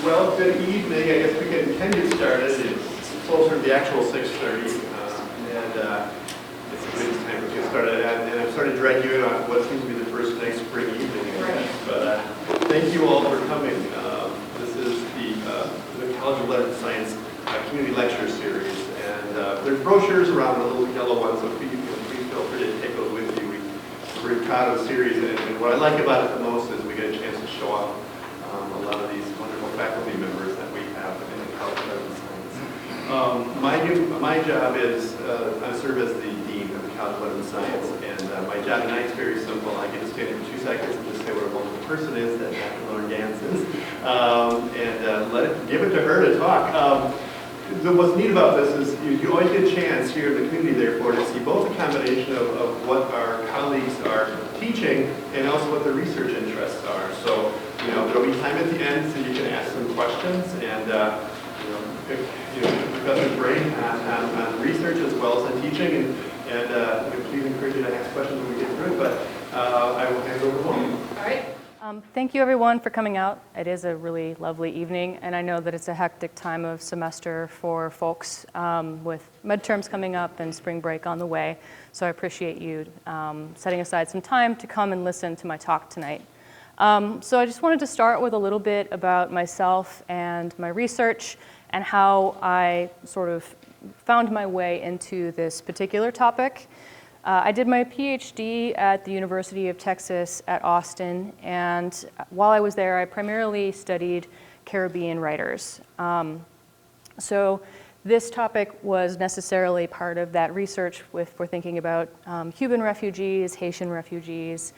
Well, good evening. I guess we can get started. It's closer to the actual 6:30, and it's a good time to get started. And I'm sorry to drag you in on what seems to be the first nice spring evening, I guess. But thank you all for coming. This is the College of Letters and Science Community Lecture Series, and there's brochures around, the little yellow ones, so please feel free to take those with you. We're very proud of the series, and what I like about it the most is we get a chance to show off a lot of these wonderful faculty members that we have in the College of Letters and Science. My job is, I serve as the Dean of the College of Letters and Science, and my job tonight is very simple. I get to stand for 2 seconds and just say what a wonderful person is that Dr. Lauren Gantz is, and give it to her to talk. What's neat about this is you always get a chance here in the community, therefore, to see both a combination of what our colleagues are teaching and also what their research interests are. So, there'll be time at the end so you can ask some questions, and Professor Brain on research as well as on teaching, and please encourage you to ask questions when we get through it. But I will hand it over to Lauren. All right. Thank you, everyone, for coming out. It is a really lovely evening, and I know that it's a hectic time of semester for folks with midterms coming up and spring break on the way. So I appreciate you setting aside some time to come and listen to my talk tonight. So I just wanted to start with a little bit about myself and my research and how I sort of found my way into this particular topic. I did my PhD at the University of Texas at Austin, and while I was there, I primarily studied Caribbean writers. So this topic was necessarily part of that research for thinking about Cuban refugees, Haitian refugees,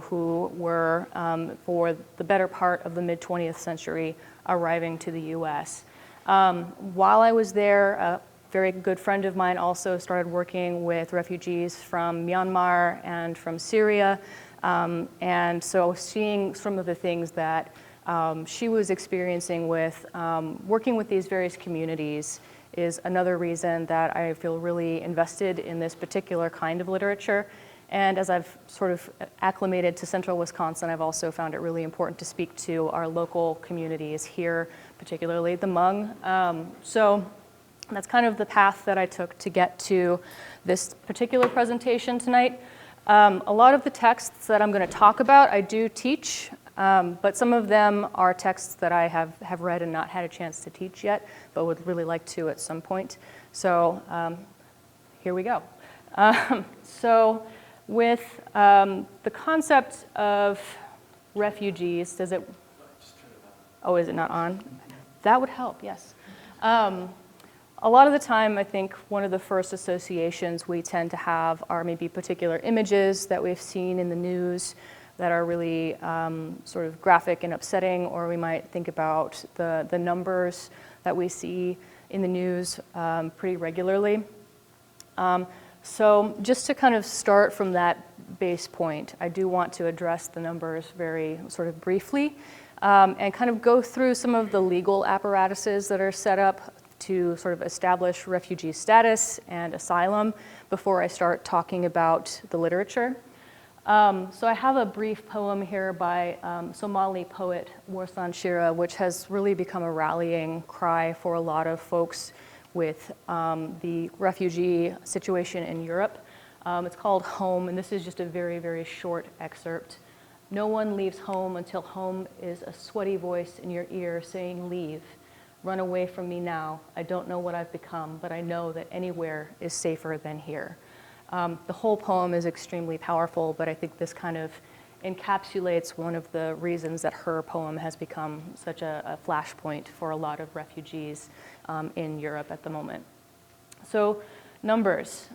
who were, for the better part of the mid-20th century, arriving to the US. While I was there, a very good friend of mine also started working with refugees from Myanmar and from Syria. And so seeing some of the things that she was experiencing with working with these various communities is another reason that I feel really invested in this particular kind of literature. And as I've sort of acclimated to central Wisconsin, I've also found it really important to speak to our local communities here, particularly the Hmong. So that's kind of the path that I took to get to this particular presentation tonight. A lot of the texts that I'm going to talk about, I do teach, but some of them are texts that I have read and not had a chance to teach yet, but would really like to at some point. So here we go. So with the concept of refugees, does it? Oh, is it not on? That would help, yes. A lot of the time, I think one of the first associations we tend to have are maybe particular images that we've seen in the news that are really sort of graphic and upsetting, or we might think about the numbers that we see in the news pretty regularly. So just to kind of start from that base point, I do want to address the numbers very sort of briefly and kind of go through some of the legal apparatuses that are set up to sort of establish refugee status and asylum before I start talking about the literature. So I have a brief poem here by Somali poet Warsan Shira, which has really become a rallying cry for a lot of folks with the refugee situation in Europe. It's called Home, and this is just a very, very short excerpt. No one leaves home until home is a sweaty voice in your ear saying, leave. Run away from me now. I don't know what I've become, but I know that anywhere is safer than here. The whole poem is extremely powerful, but I think this kind of encapsulates one of the reasons that her poem has become such a flashpoint for a lot of refugees in Europe at the moment. So, numbers.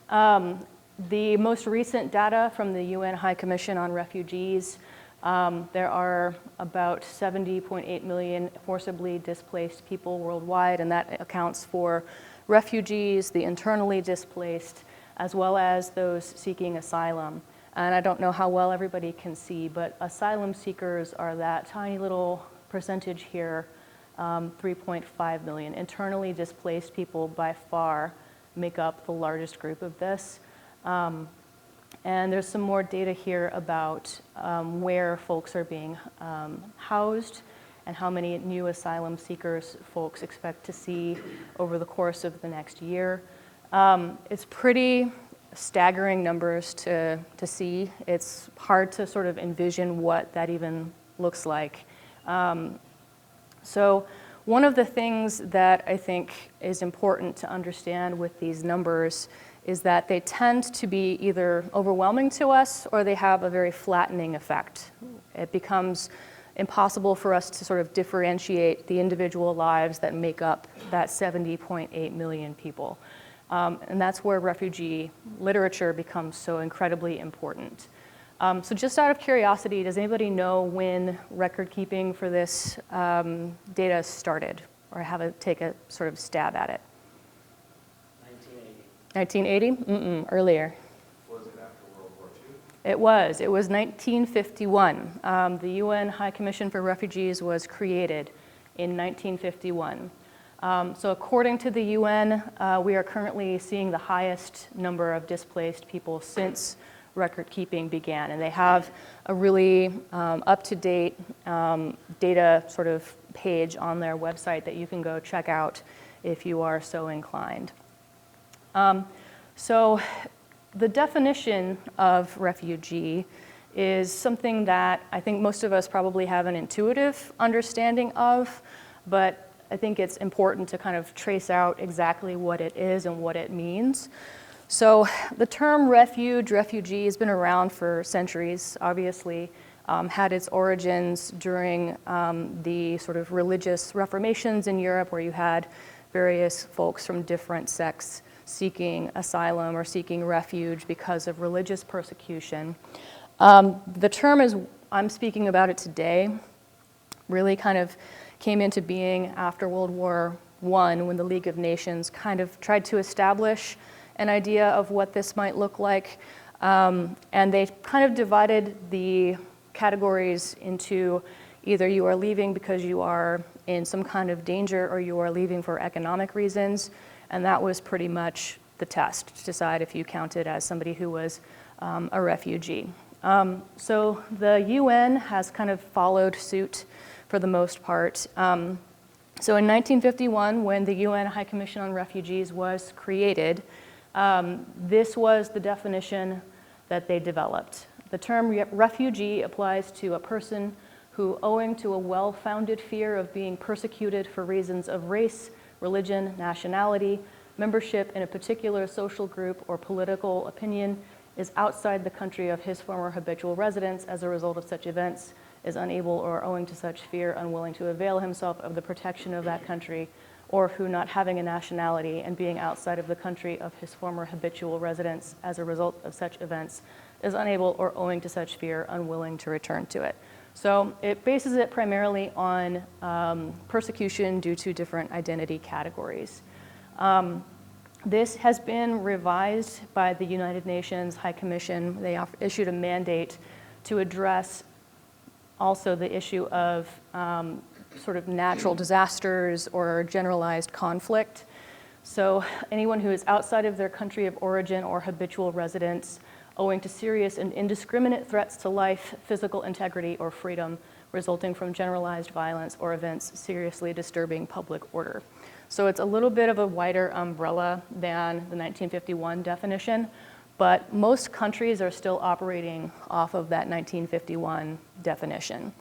The most recent data from the UN High Commission on Refugees, there are about 70.8 million forcibly displaced people worldwide, and that accounts for refugees, the internally displaced, as well as those seeking asylum. And I don't know how well everybody can see, but asylum seekers are that tiny little percentage here, 3.5 million. Internally displaced people by far make up the largest group of this. And there's some more data here about where folks are being housed and how many new asylum seekers folks expect to see over the course of the next year. It's pretty staggering numbers to see. It's hard to sort of envision what that even looks like. So one of the things that I think is important to understand with these numbers is that they tend to be either overwhelming to us or they have a very flattening effect. It becomes impossible for us to sort of differentiate the individual lives that make up that 70.8 million people. And that's where refugee literature becomes so incredibly important. So just out of curiosity, does anybody know when record keeping for this data started, or take a sort of stab at it? 1980? Earlier. Was it after World War II? It was 1951. The UN High Commission for Refugees was created in 1951. So according to the UN, we are currently seeing the highest number of displaced people since record keeping began. And they have a really up-to-date data sort of page on their website that you can go check out if you are so inclined. So the definition of refugee is something that I think most of us probably have an intuitive understanding of, but I think it's important to kind of trace out exactly what it is and what it means. So the term refugee has been around for centuries, obviously, had its origins during the sort of religious reformations in Europe, where you had various folks from different sects seeking asylum or seeking refuge because of religious persecution. The term I'm speaking about it today, really kind of came into being after World War I, when the League of Nations kind of tried to establish an idea of what this might look like. And they kind of divided the categories into either you are leaving because you are in some kind of danger or you are leaving for economic reasons. And that was pretty much the test to decide if you counted as somebody who was a refugee. So the UN has kind of followed suit for the most part. So in 1951, when the UN High Commission on Refugees was created, this was the definition that they developed. The term refugee applies to a person who, owing to a well-founded fear of being persecuted for reasons of race, religion, nationality, membership in a particular social group or political opinion, is outside the country of his former habitual residence as a result of such events, is unable or owing to such fear unwilling to avail himself of the protection of that country, or who, not having a nationality and being outside of the country of his former habitual residence as a result of such events, is unable or owing to such fear unwilling to return to it. So it bases it primarily on persecution due to different identity categories. This has been revised by the United Nations High Commission. They issued a mandate to address also the issue of sort of natural disasters or generalized conflict. So anyone who is outside of their country of origin or habitual residence, owing to serious and indiscriminate threats to life, physical integrity, or freedom resulting from generalized violence or events seriously disturbing public order. So it's a little bit of a wider umbrella than the 1951 definition, but most countries are still operating off of that 1951 definition.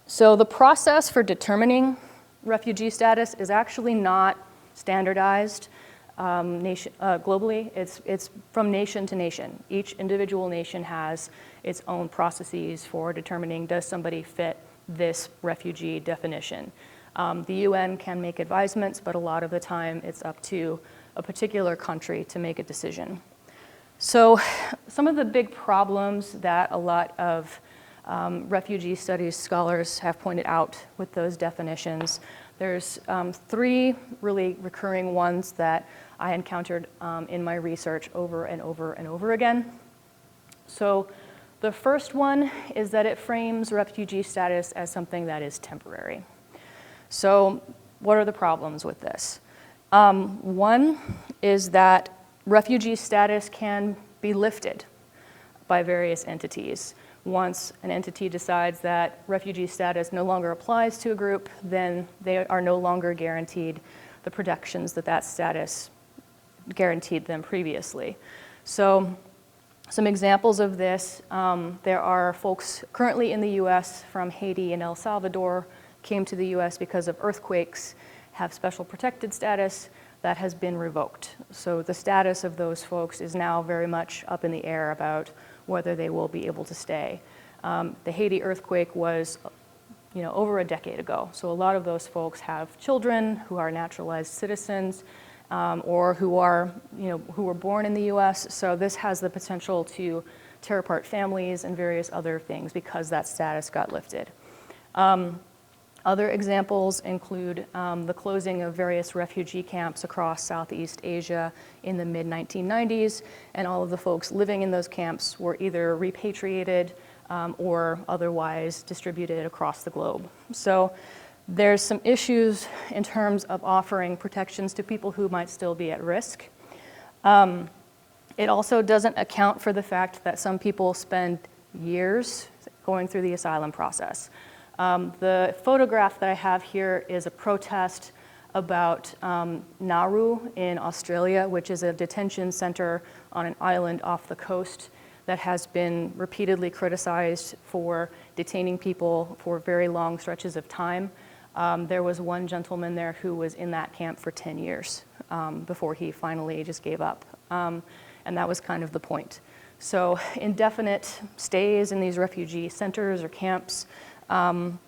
So the process for determining refugee status is actually not standardized globally. It's from nation to nation. Each individual nation has its own processes for determining, does somebody fit this refugee definition. The UN can make advisements, but a lot of the time it's up to a particular country to make a decision. So some of the big problems that a lot of refugee studies scholars have pointed out with those definitions, there's three really recurring ones that I encountered in my research over and over and over again. So the first one is that it frames refugee status as something that is temporary. So what are the problems with this? One is that refugee status can be lifted by various entities. Once an entity decides that refugee status no longer applies to a group, then they are no longer guaranteed the protections that that status guaranteed them previously. So some examples of this, there are folks currently in the US from Haiti and El Salvador, came to the US because of earthquakes, have special protected status that has been revoked. So the status of those folks is now very much up in the air about whether they will be able to stay. The Haiti earthquake was over a decade ago. So a lot of those folks have children who are naturalized citizens, or who were born in the US. So this has the potential to tear apart families and various other things because that status got lifted. Other examples include the closing of various refugee camps across Southeast Asia in the mid-1990s, and all of the folks living in those camps were either repatriated or otherwise distributed across the globe. So there's some issues in terms of offering protections to people who might still be at risk. It also doesn't account for the fact that some people spend years going through the asylum process. The photograph that I have here is a protest about Nauru in Australia, which is a detention center on an island off the coast that has been repeatedly criticized for detaining people for very long stretches of time. There was one gentleman there who was in that camp for 10 years before he finally just gave up. And that was kind of the point. So indefinite stays in these refugee centers or camps. And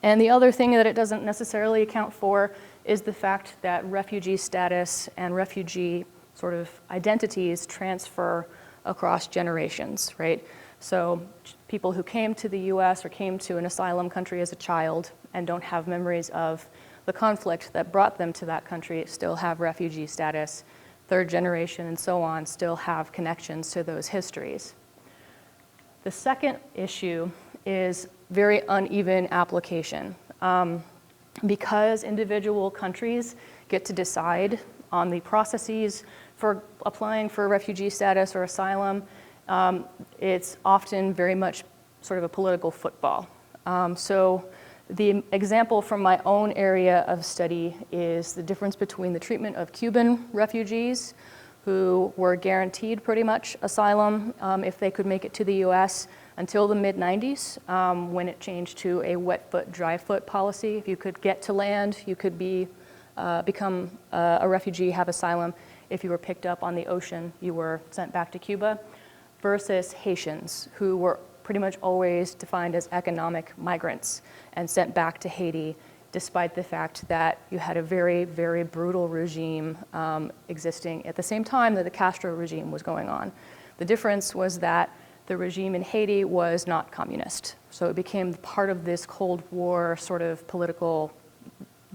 the other thing that it doesn't necessarily account for is the fact that refugee status and refugee sort of identities transfer across generations, right? So people who came to the US or came to an asylum country as a child and don't have memories of the conflict that brought them to that country still have refugee status. Third generation and so on still have connections to those histories. The second issue is very uneven application. Because individual countries get to decide on the processes for applying for refugee status or asylum, it's often very much sort of a political football. So the example from my own area of study is the difference between the treatment of Cuban refugees who were guaranteed pretty much asylum if they could make it to the US until the mid-90s, when it changed to a wet foot, dry foot policy. If you could get to land, you could become a refugee, have asylum. If you were picked up on the ocean, you were sent back to Cuba, versus Haitians, who were pretty much always defined as economic migrants and sent back to Haiti, despite the fact that you had a very, very brutal regime existing at the same time that the Castro regime was going on. The difference was that the regime in Haiti was not communist. So it became part of this Cold War sort of political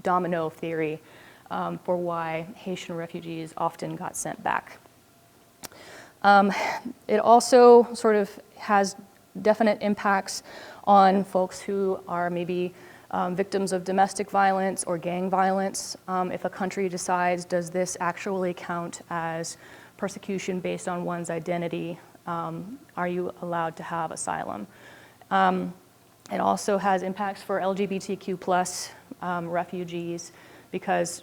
domino theory for why Haitian refugees often got sent back. It also sort of has definite impacts on folks who are maybe victims of domestic violence or gang violence. If a country decides, does this actually count as persecution based on one's identity? Are you allowed to have asylum? It also has impacts for LGBTQ plus refugees, because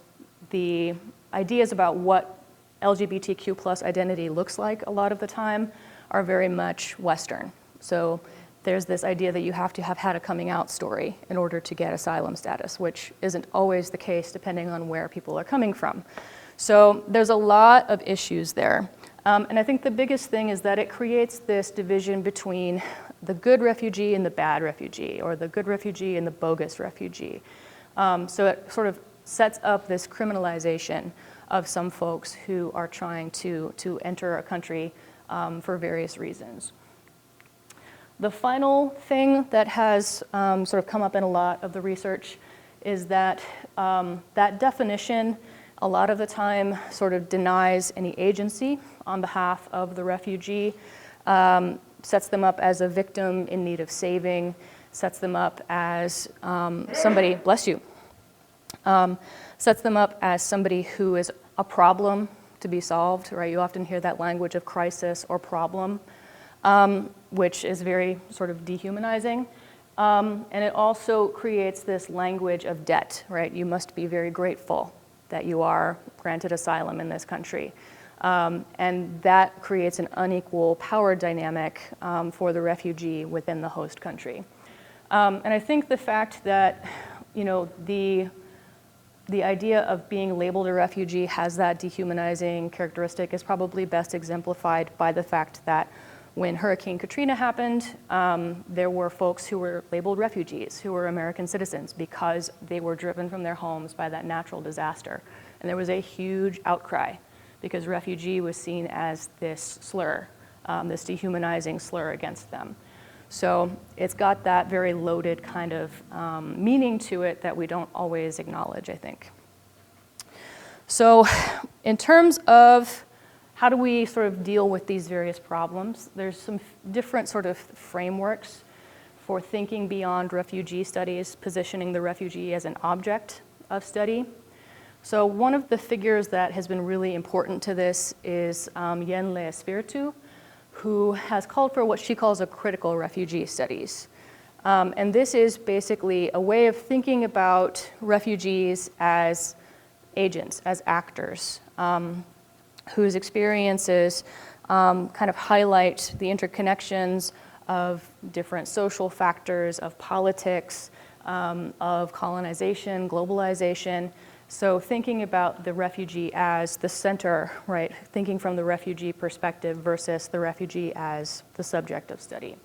the ideas about what LGBTQ plus identity looks like a lot of the time are very much Western. So there's this idea that you have to have had a coming out story in order to get asylum status, which isn't always the case depending on where people are coming from. So there's a lot of issues there. And I think the biggest thing is that it creates this division between the good refugee and the bad refugee, or the good refugee and the bogus refugee. So it sort of sets up this criminalization of some folks who are trying to enter a country for various reasons. The final thing that has sort of come up in a lot of the research is that that definition a lot of the time sort of denies any agency on behalf of the refugee, sets them up as a victim in need of saving, sets them up as somebody, bless you, sets them up as somebody who is a problem to be solved, right? You often hear that language of crisis or problem. which is very sort of dehumanizing. And it also creates this language of debt, right? You must be very grateful that you are granted asylum in this country. And that creates an unequal power dynamic for the refugee within the host country. And I think the fact that, the idea of being labeled a refugee has that dehumanizing characteristic is probably best exemplified by the fact that when Hurricane Katrina happened, there were folks who were labeled refugees, who were American citizens because they were driven from their homes by that natural disaster. And there was a huge outcry because refugee was seen as this slur, this dehumanizing slur against them. So it's got that very loaded kind of meaning to it that we don't always acknowledge, I think. So in terms of how do we sort of deal with these various problems, there's some different sort of frameworks for thinking beyond refugee studies, positioning the refugee as an object of study. So one of the figures that has been really important to this is Yen Le Espiritu, who has called for what she calls a critical refugee studies. And this is basically a way of thinking about refugees as agents, as actors, whose experiences kind of highlight the interconnections of different social factors, of politics, of colonization, globalization. So thinking about the refugee as the center, right? Thinking from the refugee perspective versus the refugee as the subject of study.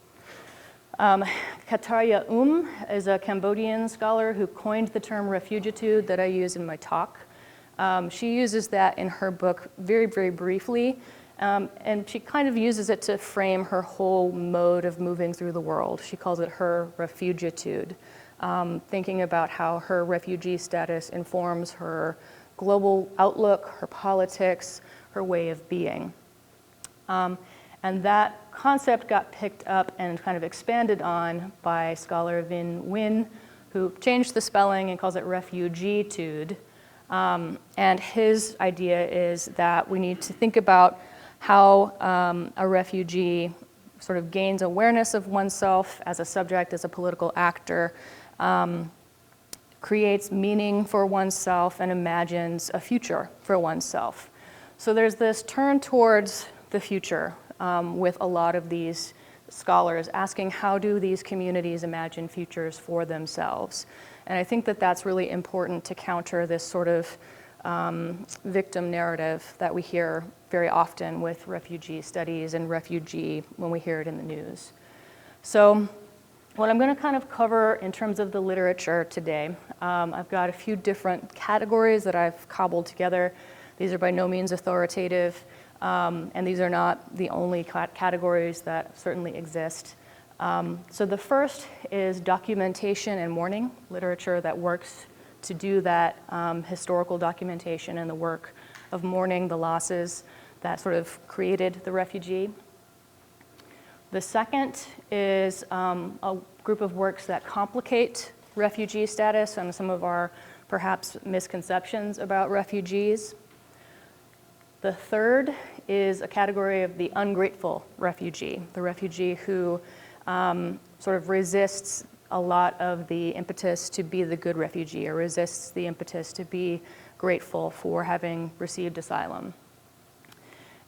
Katarya is a Cambodian scholar who coined the term refugitude that I use in my talk. She uses that in her book very, very briefly, and she kind of uses it to frame her whole mode of moving through the world. She calls it her refugitude. Thinking about how her refugee status informs her global outlook, her politics, her way of being. And that concept got picked up and kind of expanded on by scholar Vinh Nguyen, who changed the spelling and calls it Refugitude. And his idea is that we need to think about how a refugee sort of gains awareness of oneself as a subject, as a political actor, creates meaning for oneself and imagines a future for oneself. So there's this turn towards the future with a lot of these scholars asking how do these communities imagine futures for themselves. And I think that that's really important to counter this sort of victim narrative that we hear very often with refugee studies and refugee when we hear it in the news. So what I'm going to kind of cover in terms of the literature today, I've got a few different categories that I've cobbled together. These are by no means authoritative, and these are not the only categories that certainly exist. So the first is documentation and mourning, literature that works to do that historical documentation and the work of mourning the losses that sort of created the refugee. The second is a group of works that complicate refugee status and some of our perhaps misconceptions about refugees. The third is a category of the ungrateful refugee, the refugee who sort of resists a lot of the impetus to be the good refugee or resists the impetus to be grateful for having received asylum.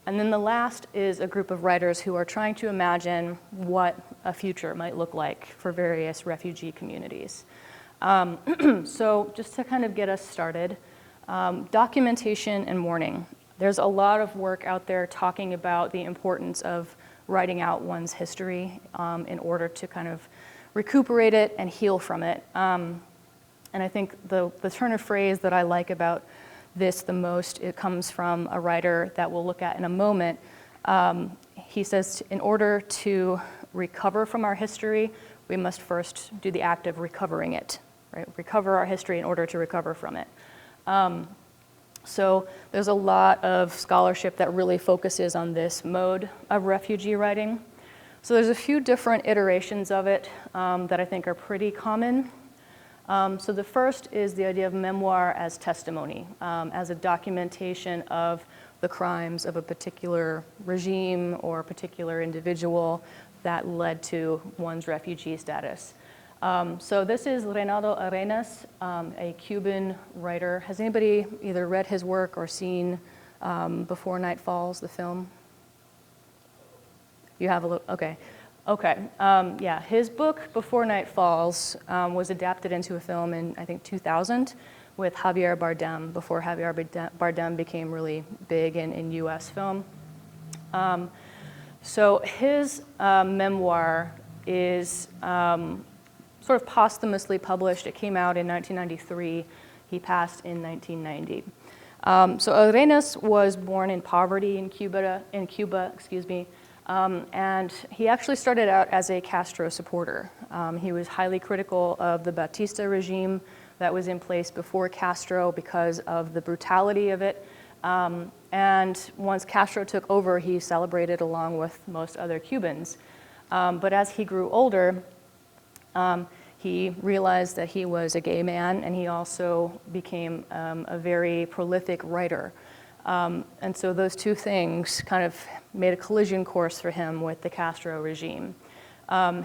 And then the last is a group of writers who are trying to imagine what a future might look like for various refugee communities. So just to kind of get us started, documentation and mourning. There's a lot of work out there talking about the importance of writing out one's history in order to kind of recuperate it and heal from it. And I think the turn of phrase that I like about this the most, it comes from a writer that we'll look at in a moment. He says, in order to recover from our history, we must first do the act of recovering it, right? Recover our history in order to recover from it. So there's a lot of scholarship that really focuses on this mode of refugee writing. So there's a few different iterations of it that I think are pretty common. So the first is the idea of memoir as testimony, as a documentation of the crimes of a particular regime or a particular individual that led to one's refugee status. So this is Renato Arenas, a Cuban writer. Has anybody either read his work or seen Before Night Falls, the film? You have a look, okay. Okay, yeah, his book, Before Night Falls, was adapted into a film in, I think, 2000 with Javier Bardem, before Javier Bardem became really big in US film. So his memoir is sort of posthumously published. It came out in 1993. He passed in 1990. So Arenas was born in poverty in Cuba, and he actually started out as a Castro supporter. He was highly critical of the Batista regime that was in place before Castro because of the brutality of it. And once Castro took over, he celebrated along with most other Cubans. But as he grew older, he realized that he was a gay man, and he also became a very prolific writer. And so those two things kind of made a collision course for him with the Castro regime.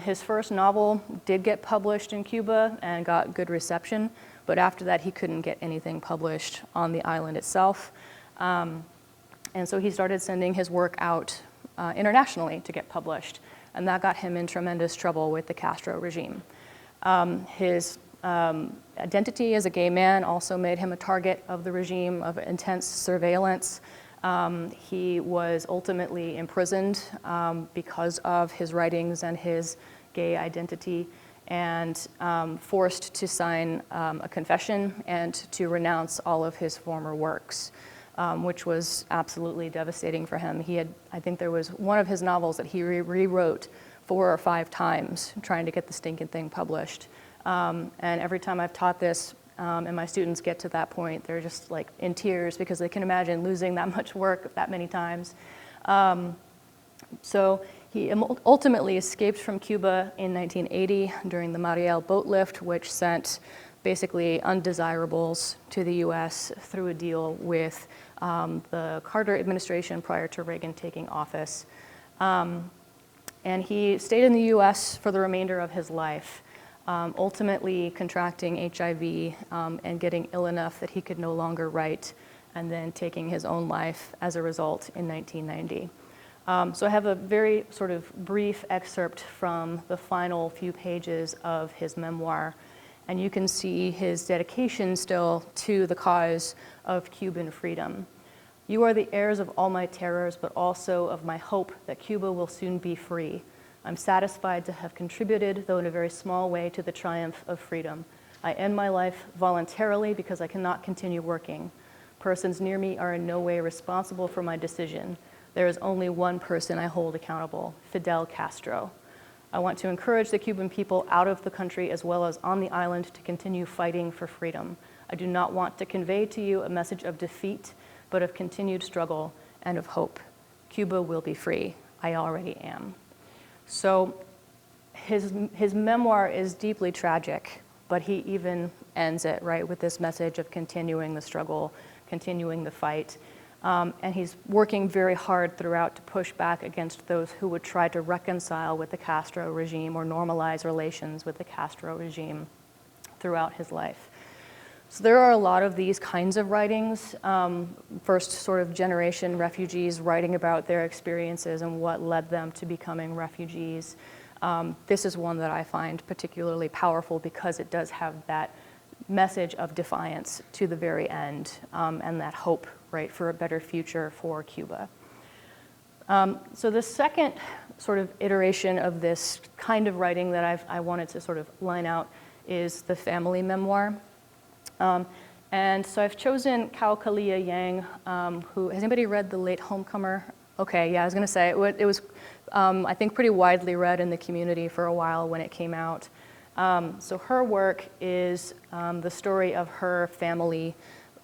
His first novel did get published in Cuba and got good reception, but after that he couldn't get anything published on the island itself. And so he started sending his work out internationally to get published, and that got him in tremendous trouble with the Castro regime. His identity as a gay man also made him a target of the regime, of intense surveillance. He was ultimately imprisoned because of his writings and his gay identity, and forced to sign a confession and to renounce all of his former works, which was absolutely devastating for him. He had, I think there was one of his novels that he rewrote 4 or 5 times trying to get the stinking thing published. And every time I've taught this, and my students get to that point, they're just like in tears because they can imagine losing that much work that many times. So he ultimately escaped from Cuba in 1980 during the Mariel boat lift, which sent basically undesirables to the US through a deal with the Carter administration prior to Reagan taking office. And he stayed in the US for the remainder of his life, ultimately contracting HIV and getting ill enough that he could no longer write, and then taking his own life as a result in 1990. So I have a very sort of brief excerpt from the final few pages of his memoir, and you can see his dedication still to the cause of Cuban freedom. You are the heirs of all my terrors, but also of my hope that Cuba will soon be free. I'm satisfied to have contributed, though in a very small way, to the triumph of freedom. I end my life voluntarily because I cannot continue working. Persons near me are in no way responsible for my decision. There is only one person I hold accountable, Fidel Castro. I want to encourage the Cuban people out of the country as well as on the island to continue fighting for freedom. I do not want to convey to you a message of defeat, but of continued struggle and of hope. Cuba will be free. I already am. So his memoir is deeply tragic, but he even ends it, right, with this message of continuing the struggle, continuing the fight. And he's working very hard throughout to push back against those who would try to reconcile with the Castro regime or normalize relations with the Castro regime throughout his life. So there are a lot of these kinds of writings, first sort of generation refugees writing about their experiences and what led them to becoming refugees. This is one that I find particularly powerful because it does have that message of defiance to the very end, and that hope, right, for a better future for Cuba. So the second sort of iteration of this kind of writing that I wanted to sort of line out is the family memoir. And so I've chosen Cao Kalia Yang, who, has anybody read The Late Homecomer? Okay, yeah, I was gonna say, it was, I think, pretty widely read in the community for a while when it came out. So her work is the story of her family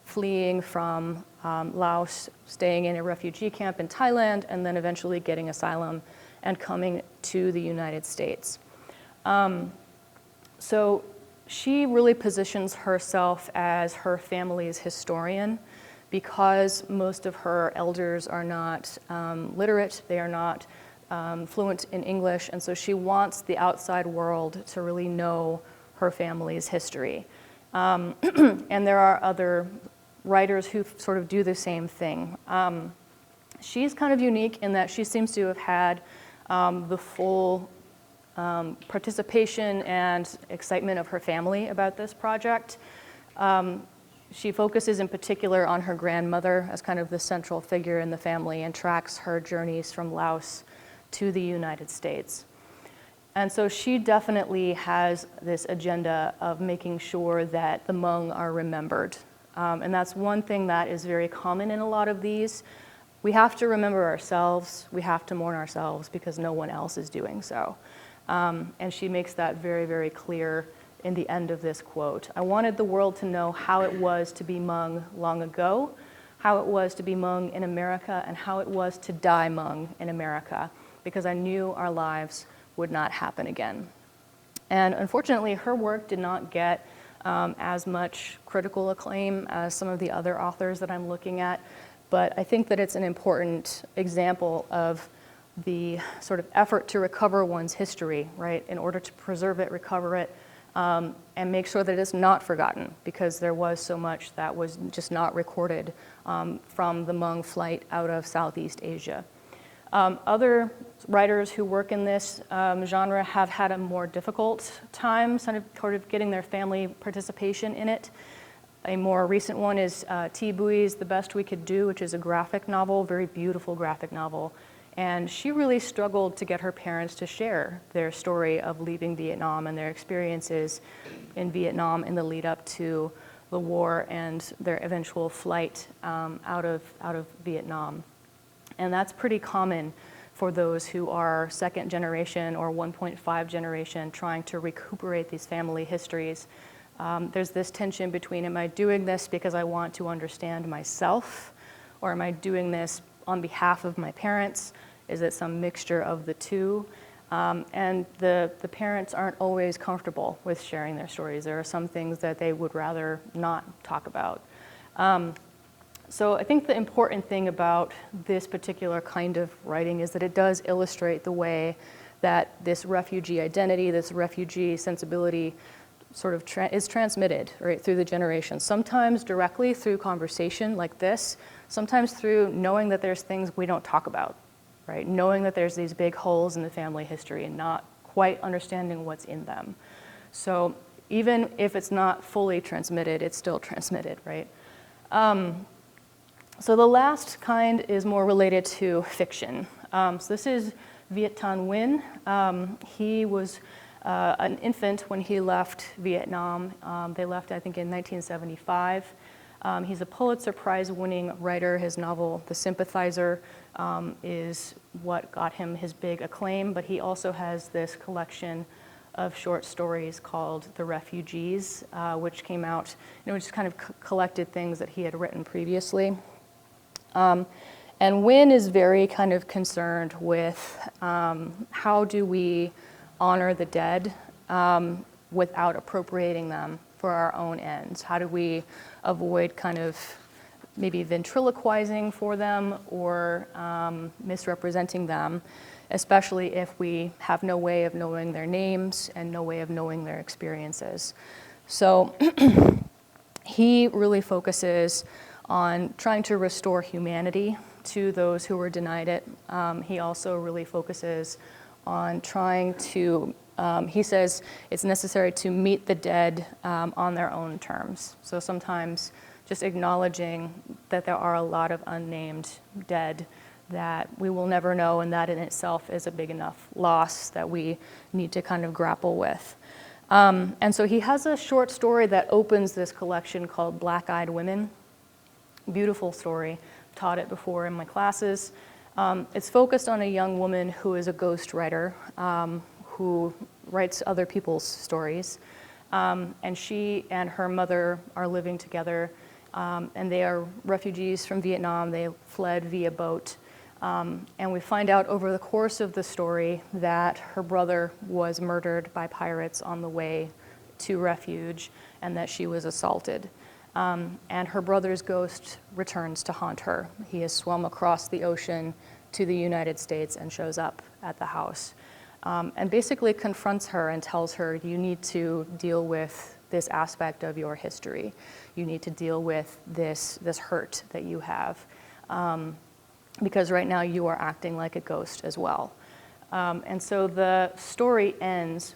fleeing from Laos, staying in a refugee camp in Thailand, and then eventually getting asylum and coming to the United States. So she really positions herself as her family's historian because most of her elders are not literate, they are not fluent in English, and so she wants the outside world to really know her family's history. And there are other writers who sort of do the same thing. She's kind of unique in that she seems to have had the full participation and excitement of her family about this project. She focuses in particular on her grandmother as kind of the central figure in the family and tracks her journeys from Laos to the United States. And so she definitely has this agenda of making sure that the Hmong are remembered. And that's one thing that is very common in a lot of these. We have to remember ourselves, we have to mourn ourselves because no one else is doing so. And she makes that very, very clear in the end of this quote. I wanted the world to know how it was to be Hmong long ago, how it was to be Hmong in America, and how it was to die Hmong in America, because I knew our lives would not happen again. And unfortunately, her work did not get as much critical acclaim as some of the other authors that I'm looking at, but I think that it's an important example of the sort of effort to recover one's history, right, in order to preserve it, recover it, and make sure that it's not forgotten, because there was so much that was just not recorded from the Hmong flight out of Southeast Asia. Other writers who work in this genre have had a more difficult time sort of getting their family participation in it. A more recent one is Thi Bui's The Best We Could Do, which is a graphic novel, very beautiful graphic novel. And she really struggled to get her parents to share their story of leaving Vietnam and their experiences in Vietnam in the lead up to the war and their eventual flight out of Vietnam. And that's pretty common for those who are second generation or 1.5 generation trying to recuperate these family histories. There's this tension between, am I doing this because I want to understand myself, or am I doing this on behalf of my parents? Is it some mixture of the two? And the parents aren't always comfortable with sharing their stories. There are some things that they would rather not talk about. So I think the important thing about this particular kind of writing is that it does illustrate the way that this refugee identity, this refugee sensibility sort of is transmitted, right, through the generations. Sometimes directly through conversation like this, sometimes through knowing that there's things we don't talk about, right? Knowing that there's these big holes in the family history and not quite understanding what's in them. So even if it's not fully transmitted, it's still transmitted, right? So the last kind is more related to fiction. So this is Viet Thanh Nguyen. He was an infant when he left Vietnam. They left, I think, in 1975. He's a Pulitzer Prize-winning writer. His novel, The Sympathizer, is what got him his big acclaim, but he also has this collection of short stories called The Refugees, which came out, which kind of collected things that he had written previously. And Nguyen is very kind of concerned with how do we honor the dead without appropriating them for our own ends? How do we avoid kind of maybe ventriloquizing for them or misrepresenting them, especially if we have no way of knowing their names and no way of knowing their experiences? So he really focuses on trying to restore humanity to those who were denied it. He also really focuses on trying to, he says it's necessary to meet the dead on their own terms. So sometimes just acknowledging that there are a lot of unnamed dead that we will never know, and that in itself is a big enough loss that we need to kind of grapple with. And so he has a short story that opens this collection called Black-Eyed Women. Beautiful story. Taught it before in my classes. It's focused on a young woman who is a ghost writer who writes other people's stories. And she and her mother are living together, and they are refugees from Vietnam. They fled via boat. And we find out over the course of the story that her brother was murdered by pirates on the way to refuge, and that she was assaulted. And her brother's ghost returns to haunt her. He has swum across the ocean to the United States and shows up at the house. And basically confronts her and tells her, you need to deal with this aspect of your history. You need to deal with this hurt that you have. Because right now you are acting like a ghost as well. And so the story ends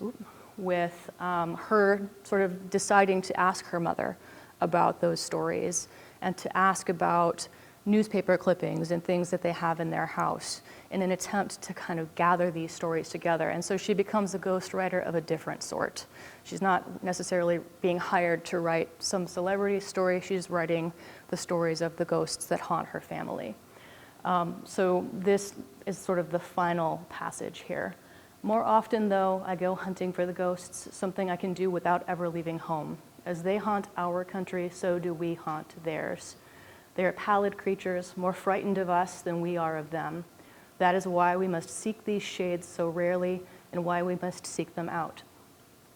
with her sort of deciding to ask her mother about those stories and to ask about newspaper clippings and things that they have in their house in an attempt to kind of gather these stories together. And so she becomes a ghostwriter of a different sort. She's not necessarily being hired to write some celebrity story. She's writing the stories of the ghosts that haunt her family. So this is sort of the final passage here. More often, though, I go hunting for the ghosts, something I can do without ever leaving home. As they haunt our country, so do we haunt theirs. They are pallid creatures, more frightened of us than we are of them. That is why we must seek these shades so rarely and why we must seek them out.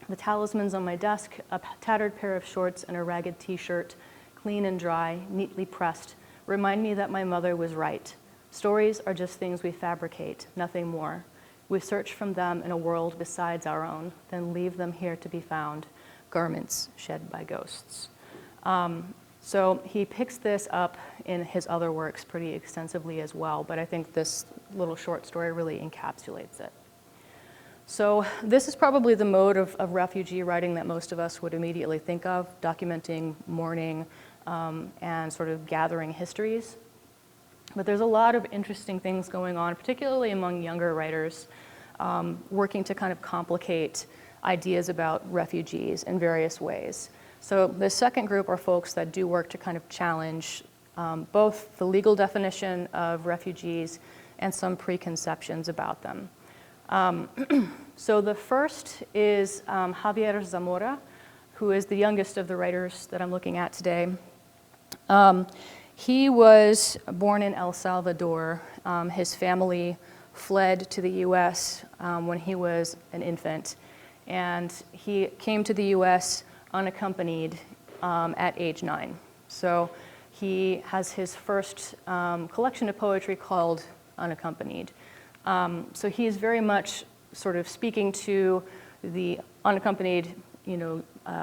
The talismans on my desk, a tattered pair of shorts and a ragged t-shirt, clean and dry, neatly pressed, remind me that my mother was right. Stories are just things we fabricate, nothing more. We search from them in a world besides our own, then leave them here to be found, garments shed by ghosts. So he picks this up in his other works pretty extensively as well, but I think this little short story really encapsulates it. So this is probably the mode of refugee writing that most of us would immediately think of, documenting mourning and sort of gathering histories. But there's a lot of interesting things going on, particularly among younger writers, working to kind of complicate ideas about refugees in various ways. So the second group are folks that do work to kind of challenge both the legal definition of refugees and some preconceptions about them. So the first is Javier Zamora, who is the youngest of the writers that I'm looking at today. He was born in El Salvador. His family fled to the US when he was an infant. And he came to the US unaccompanied at age 9. So he has his first collection of poetry called Unaccompanied. So he is very much sort of speaking to the unaccompanied,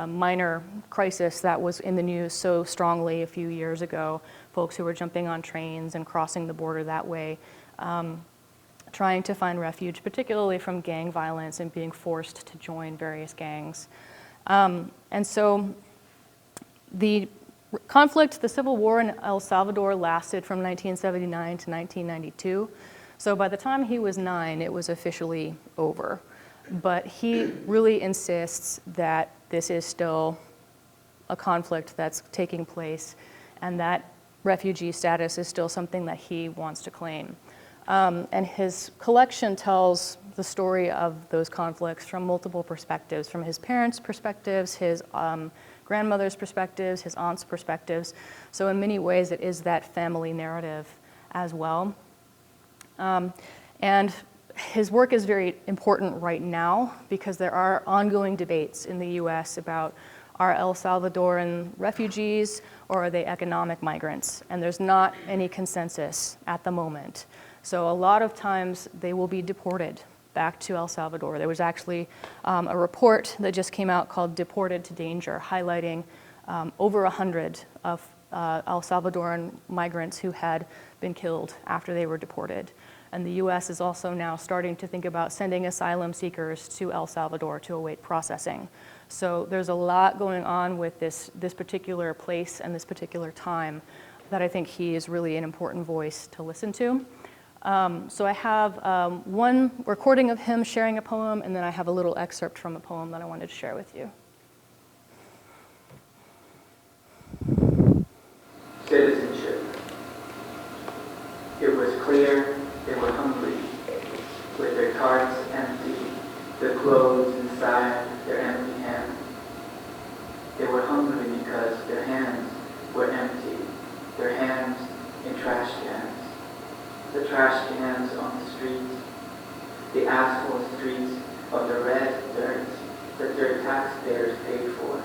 minor crisis that was in the news so strongly a few years ago. Folks who were jumping on trains and crossing the border that way, trying to find refuge, particularly from gang violence and being forced to join various gangs. And so the conflict, the civil war in El Salvador lasted from 1979 to 1992. So by the time he was 9, it was officially over. But he really insists that this is still a conflict that's taking place and that refugee status is still something that he wants to claim. And his collection tells the story of those conflicts from multiple perspectives, from his parents' perspectives, his grandmother's perspectives, his aunt's perspectives. So in many ways, it is that family narrative as well. And his work is very important right now because there are ongoing debates in the US about, are El Salvadoran refugees or are they economic migrants? And there's not any consensus at the moment. So a lot of times they will be deported back to El Salvador. There was actually a report that just came out called Deported to Danger, highlighting over 100 of El Salvadoran migrants who had been killed after they were deported. And the US is also now starting to think about sending asylum seekers to El Salvador to await processing. So there's a lot going on with this particular place and this particular time that I think he is really an important voice to listen to. So I have one recording of him sharing a poem, and then I have a little excerpt from a poem that I wanted to share with you. Citizenship. It was clear they were hungry, with their carts empty, their clothes inside their empty hands. They were hungry because their hands were empty, their hands in trash cans. The trash cans on the streets, the asphalt streets of the red dirt that their taxpayers paid for,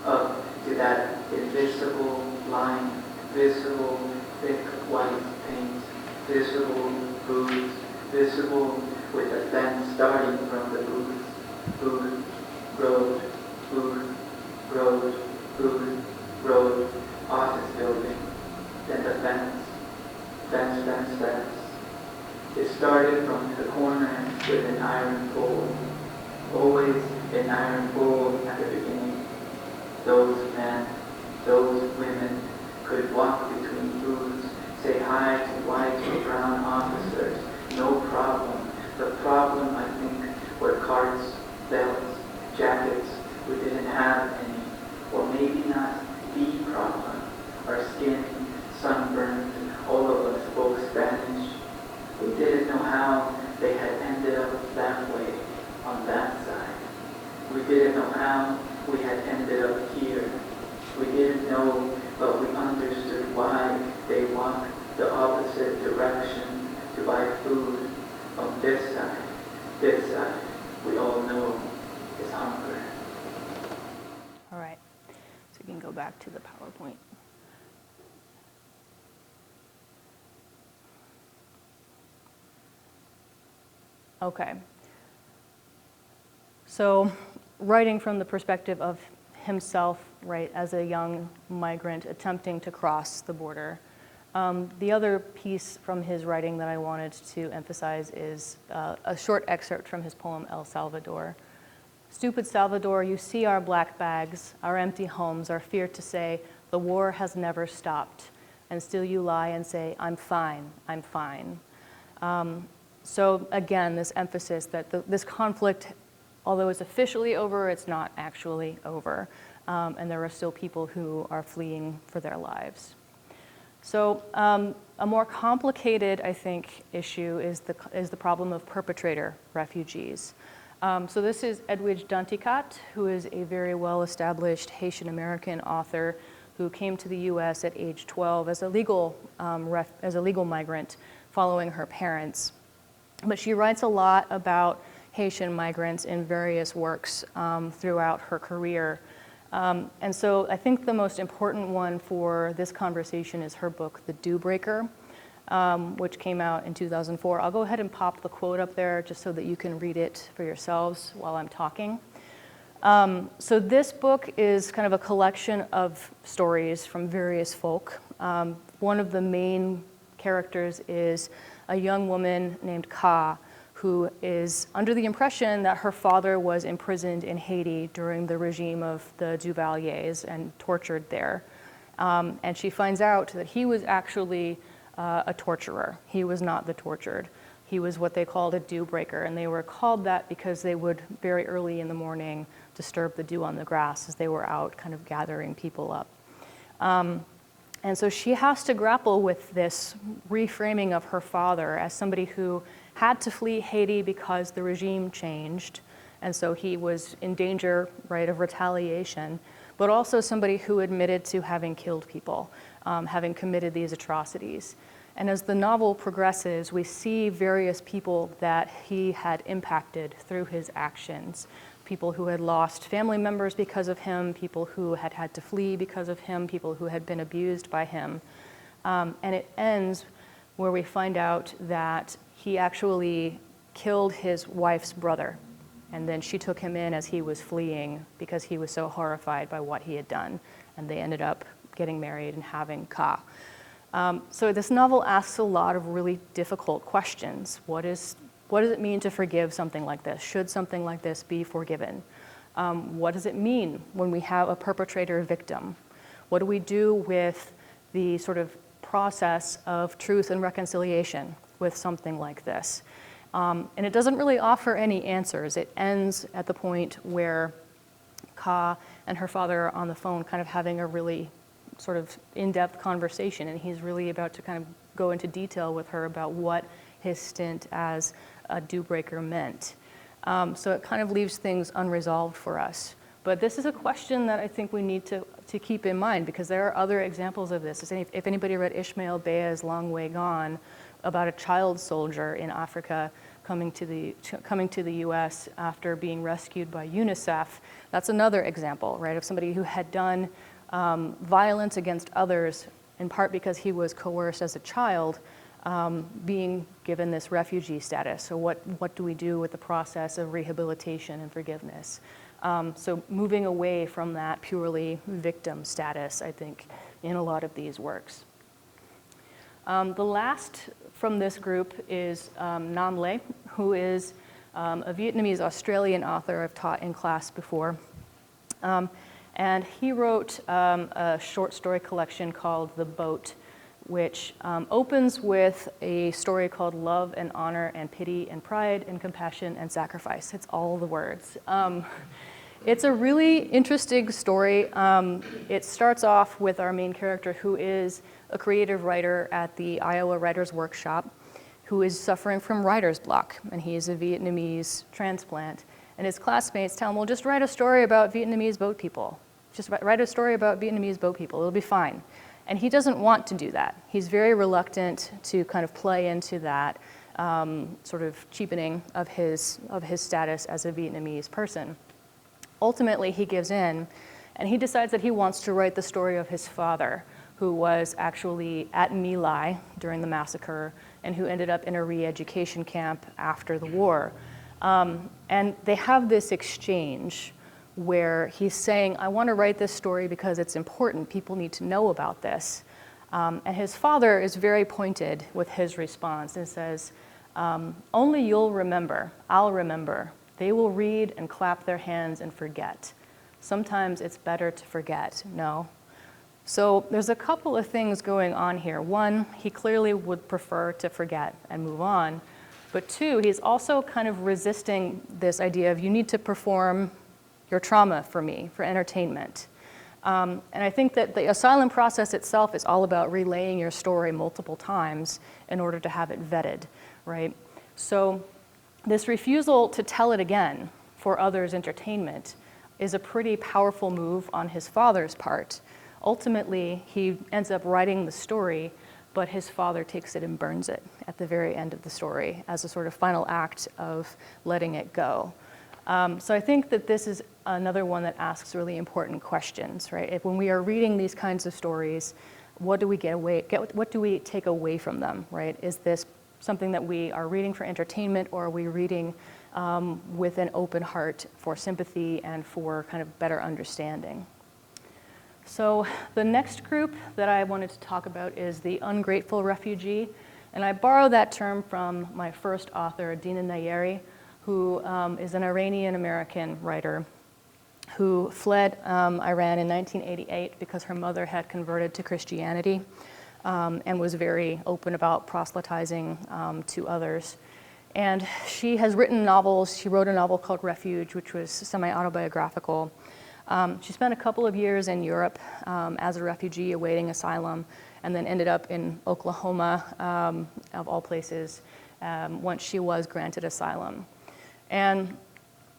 up to that invisible line, visible thick white paint visible booths, visible with a fence starting from the booth, booth, road, booth, road, booth, road, office building, then the fence, fence, fence, fence. It started from the corner with an iron pole, always an iron pole at the beginning. Those men, those women could walk between booths, say hi to white or brown officers, no problem. The problem, I think, were carts, belts, jackets. We didn't have any, or maybe not the problem. Our skin, sunburned, all of us spoke Spanish. We didn't know how they had ended up that way, on that side. We didn't know how we had ended up here. We didn't know, but we understood why they walked the opposite direction to buy food. On this side, we all know is hunger. All right, so we can go back to the PowerPoint. Okay. So writing from the perspective of himself, right, as a young migrant attempting to cross the border. The other piece from his writing that I wanted to emphasize is a short excerpt from his poem, El Salvador. Stupid Salvador, you see our black bags, our empty homes, our fear to say, the war has never stopped. And still you lie and say, I'm fine, I'm fine. So again, this emphasis that this conflict, although it's officially over, it's not actually over. And there are still people who are fleeing for their lives. So a more complicated, I think, issue is the problem of perpetrator refugees. So this is Edwidge Danticat, who is a very well-established Haitian-American author who came to the U.S. at age 12 as a legal migrant following her parents. But she writes a lot about Haitian migrants in various works throughout her career. And so I think the most important one for this conversation is her book, The Dew Breaker, which came out in 2004. I'll go ahead and pop the quote up there just so that you can read it for yourselves while I'm talking. So this book is kind of a collection of stories from various folk. One of the main characters is a young woman named Ka, who is under the impression that her father was imprisoned in Haiti during the regime of the Duvaliers and tortured there. And she finds out that he was actually a torturer. He was not the tortured. He was what they called a dew breaker, and they were called that because they would, very early in the morning, disturb the dew on the grass as they were out kind of gathering people up. And so she has to grapple with this reframing of her father as somebody who had to flee Haiti because the regime changed, and so he was in danger, right, of retaliation, but also somebody who admitted to having killed people, having committed these atrocities. And as the novel progresses, we see various people that he had impacted through his actions. People who had lost family members because of him, people who had had to flee because of him, people who had been abused by him. And it ends where we find out that he actually killed his wife's brother. And then she took him in as he was fleeing because he was so horrified by what he had done. And they ended up getting married and having Ka. So this novel asks a lot of really difficult questions. What does it mean to forgive something like this? Should something like this be forgiven? What does it mean when we have a perpetrator-victim? What do we do with the sort of process of truth and reconciliation with something like this? And it doesn't really offer any answers. It ends at the point where Ka and her father are on the phone kind of having a really sort of in-depth conversation, and he's really about to kind of go into detail with her about what his stint as a dew breaker meant. So it kind of leaves things unresolved for us. But this is a question that I think we need to keep in mind, because there are other examples of this. If anybody read Ishmael Bea's Long Way Gone, about a child soldier in Africa coming to the US after being rescued by UNICEF, that's another example, right, of somebody who had done violence against others, in part because he was coerced as a child, being given this refugee status. So what do we do with the process of rehabilitation and forgiveness? So moving away from that purely victim status, I think, in a lot of these works. The last from this group is Nam Le, who is a Vietnamese Australian author I've taught in class before. And he wrote a short story collection called The Boat, which opens with a story called Love and Honor and Pity and Pride and Compassion and Sacrifice. It's all the words. It's a really interesting story. It starts off with our main character, who is a creative writer at the Iowa Writers Workshop, who is suffering from writer's block, and he is a Vietnamese transplant. And his classmates tell him, well, just write a story about Vietnamese boat people. Just write a story about Vietnamese boat people, it'll be fine. And he doesn't want to do that. He's very reluctant to kind of play into that sort of cheapening of his status as a Vietnamese person. Ultimately, he gives in, and he decides that he wants to write the story of his father, who was actually at My Lai during the massacre and who ended up in a re-education camp after the war. And they have this exchange where he's saying, I want to write this story because it's important. People need to know about this. And his father is very pointed with his response and says, only you'll remember, I'll remember. They will read and clap their hands and forget. Sometimes it's better to forget, no? So there's a couple of things going on here. One, he clearly would prefer to forget and move on. But two, he's also kind of resisting this idea of you need to perform your trauma for me, for entertainment. And I think that the asylum process itself is all about relaying your story multiple times in order to have it vetted, right? So this refusal to tell it again for others' entertainment is a pretty powerful move on his father's part. Ultimately, he ends up writing the story, but his father takes it and burns it at the very end of the story as a sort of final act of letting it go. So I think that this is another one that asks really important questions, right? When we are reading these kinds of stories, what do we what do we take away from them, right? Is this something that we are reading for entertainment, or are we reading with an open heart for sympathy and for kind of better understanding? So the next group that I wanted to talk about is the ungrateful refugee. And I borrow that term from my first author, Dina Nayeri, who is an Iranian-American writer who fled Iran in 1988 because her mother had converted to Christianity and was very open about proselytizing to others. And she has written novels. She wrote a novel called Refuge, which was semi-autobiographical. She spent a couple of years in Europe as a refugee awaiting asylum, and then ended up in Oklahoma, of all places, once she was granted asylum. And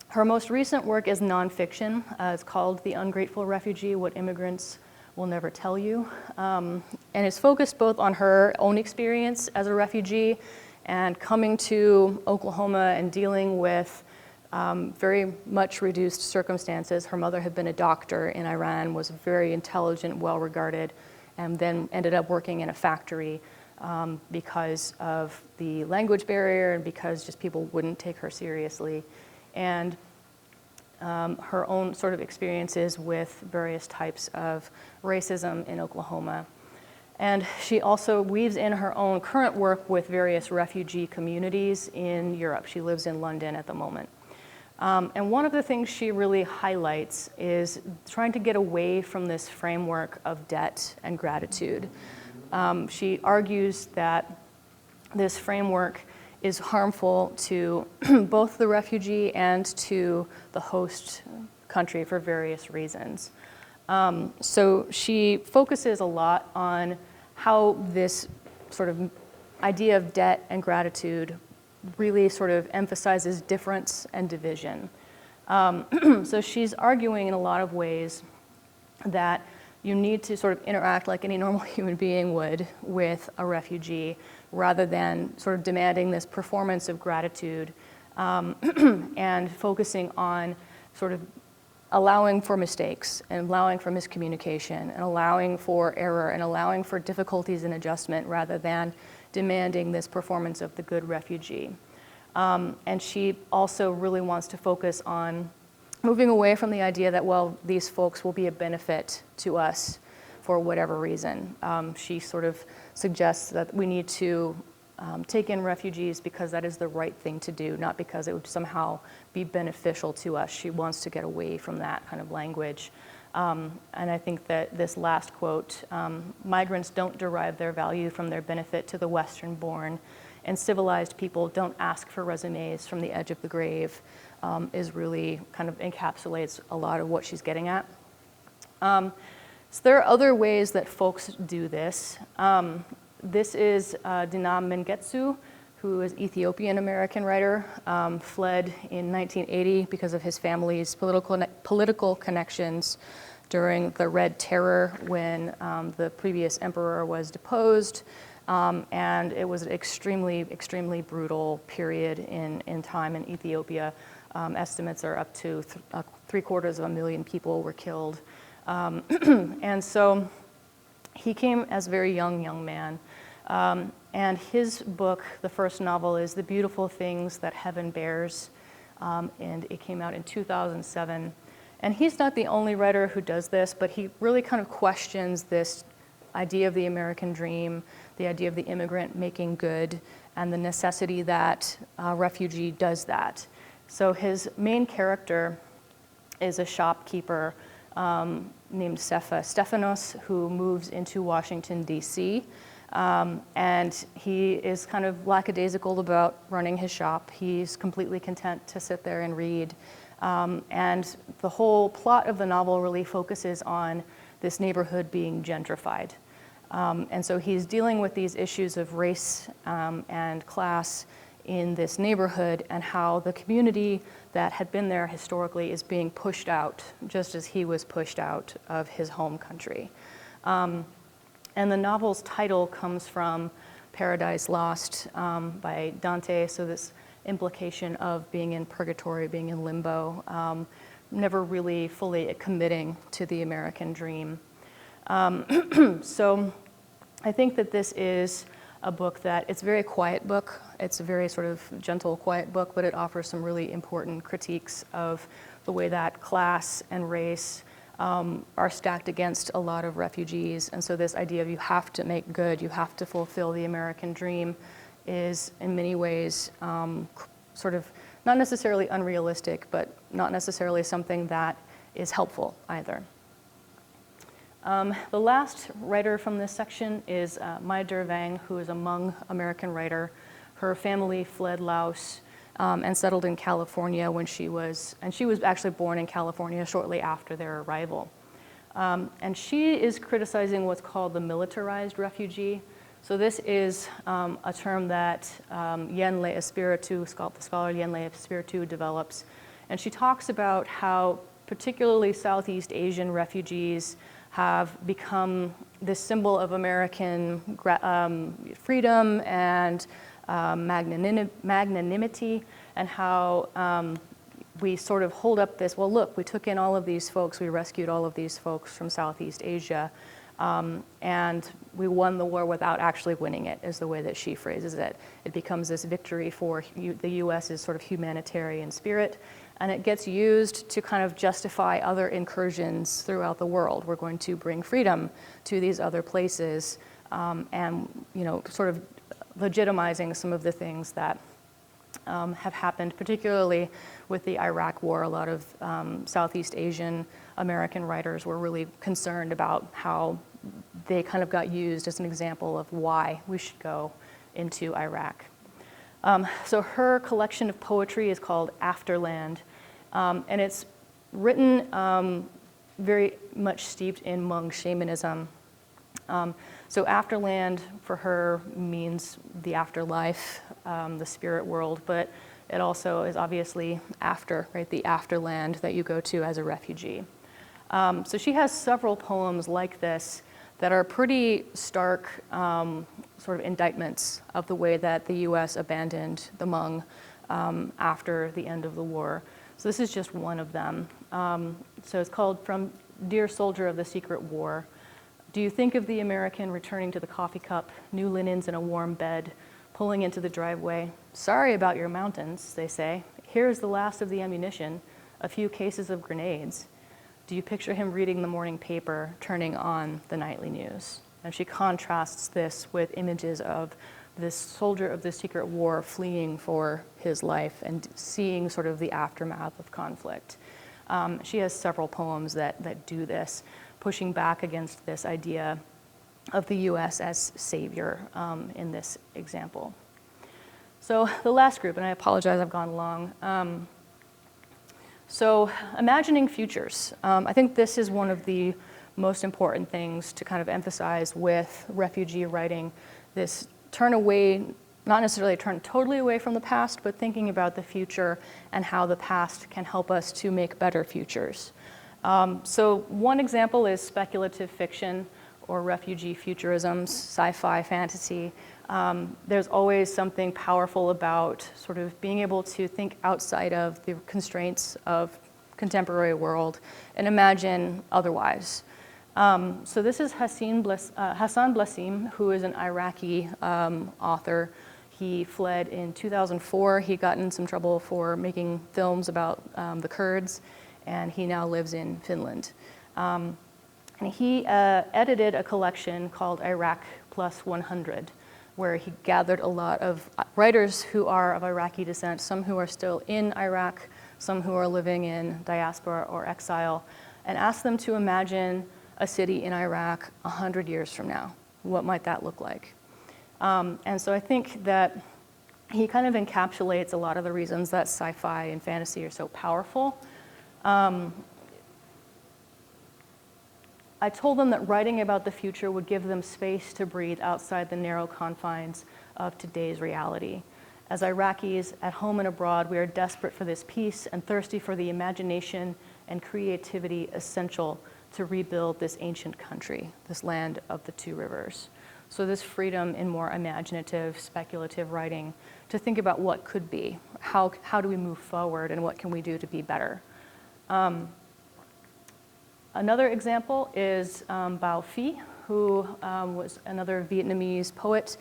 her most recent work is nonfiction. It's called The Ungrateful Refugee, What Immigrants Will Never Tell You. And it's focused both on her own experience as a refugee and coming to Oklahoma and dealing with very much reduced circumstances. Her mother had been a doctor in Iran, was very intelligent, well-regarded, and then ended up working in a factory because of the language barrier and because just people wouldn't take her seriously. And her own sort of experiences with various types of racism in Oklahoma. And she also weaves in her own current work with various refugee communities in Europe. She lives in London at the moment. And one of the things she really highlights is trying to get away from this framework of debt and gratitude. She argues that this framework is harmful to both the refugee and to the host country for various reasons. So she focuses a lot on how this sort of idea of debt and gratitude really sort of emphasizes difference and division. So she's arguing in a lot of ways that you need to sort of interact like any normal human being would with a refugee, rather than sort of demanding this performance of gratitude and focusing on sort of allowing for mistakes and allowing for miscommunication and allowing for error and allowing for difficulties in adjustment, rather than demanding this performance of the good refugee. And she also really wants to focus on moving away from the idea that, well, these folks will be a benefit to us for whatever reason. She sort of suggests that we need to take in refugees because that is the right thing to do, not because it would somehow be beneficial to us. She wants to get away from that kind of language. And I think that this last quote, migrants don't derive their value from their benefit to the Western-born, and civilized people don't ask for resumes from the edge of the grave, is really kind of encapsulates a lot of what she's getting at. So there are other ways that folks do this. This is Dinam Mengetsu, who is Ethiopian-American writer, fled in 1980 because of his family's political connections during the Red Terror when the previous emperor was deposed. And it was an extremely, extremely brutal period in time in Ethiopia. Estimates are up to 750,000 people were killed. And so he came as a very young man. And his book, the first novel, is The Beautiful Things That Heaven Bears. And it came out in 2007. And he's not the only writer who does this, but he really kind of questions this idea of the American dream, the idea of the immigrant making good, and the necessity that a refugee does that. So his main character is a shopkeeper named Stephanos, who moves into Washington, D.C., and he is kind of lackadaisical about running his shop. He's completely content to sit there and read. And the whole plot of the novel really focuses on this neighborhood being gentrified. And so he's dealing with these issues of race and class in this neighborhood, and how the community that had been there historically is being pushed out, just as he was pushed out of his home country. And the novel's title comes from Paradise Lost by Dante, so this implication of being in purgatory, being in limbo, never really fully committing to the American dream. So I think that this is a book that, it's a very quiet book. It's a very sort of gentle, quiet book, but it offers some really important critiques of the way that class and race are stacked against a lot of refugees. And so this idea of you have to make good, you have to fulfill the American dream is in many ways sort of not necessarily unrealistic, but not necessarily something that is helpful either. The last writer from this section is Mai Dervang, who is a Hmong American writer. Her family fled Laos and settled in California when she was actually born in California shortly after their arrival. And she is criticizing what's called the militarized refugee. So this is a term that Yen Le Espiritu, the scholar Yen Le Espiritu develops. And she talks about how particularly Southeast Asian refugees have become this symbol of American freedom and magnanimity, and how we sort of hold up this, well, look, we took in all of these folks, we rescued all of these folks from Southeast Asia, and we won the war without actually winning it, is the way that she phrases it. It becomes this victory for the U.S.'s sort of humanitarian spirit, and it gets used to kind of justify other incursions throughout the world. We're going to bring freedom to these other places, and sort of legitimizing some of the things that have happened, particularly with the Iraq War. A lot of Southeast Asian American writers were really concerned about how they kind of got used as an example of why we should go into Iraq. So her collection of poetry is called Afterland, and it's written very much steeped in Hmong shamanism. So Afterland for her means the afterlife, the spirit world, but it also is obviously after, right, the afterland that you go to as a refugee. So she has several poems like this that are pretty stark sort of indictments of the way that the U.S. abandoned the Hmong after the end of the war. So this is just one of them. So it's called From Dear Soldier of the Secret War. Do you think of the American returning to the coffee cup, new linens and a warm bed, pulling into the driveway? Sorry about your mountains, they say. Here's the last of the ammunition, a few cases of grenades. Do you picture him reading the morning paper, turning on the nightly news? And she contrasts this with images of this soldier of the secret war fleeing for his life and seeing sort of the aftermath of conflict. She has several poems that do this, pushing back against this idea of the US as savior in this example. So the last group, and I apologize, I've gone long. So imagining futures. I think this is one of the most important things to kind of emphasize with refugee writing, this turn away, not necessarily turn totally away from the past, but thinking about the future and how the past can help us to make better futures. So one example is speculative fiction or refugee futurisms, sci-fi, fantasy. There's always something powerful about sort of being able to think outside of the constraints of contemporary world and imagine otherwise. So this is Hassan Blassim, who is an Iraqi author. He fled in 2004. He got in some trouble for making films about the Kurds, and he now lives in Finland. And he edited a collection called Iraq Plus 100, where he gathered a lot of writers who are of Iraqi descent, some who are still in Iraq, some who are living in diaspora or exile, and asked them to imagine a city in Iraq 100 years from now. What might that look like? And so I think that he kind of encapsulates a lot of the reasons that sci-fi and fantasy are so powerful. I told them that writing about the future would give them space to breathe outside the narrow confines of today's reality. As Iraqis at home and abroad, we are desperate for this peace and thirsty for the imagination and creativity essential to rebuild this ancient country, this land of the two rivers. So this freedom in more imaginative, speculative writing to think about what could be, how do we move forward, and what can we do to be better. Another example is Bao Phi, who was another Vietnamese poet.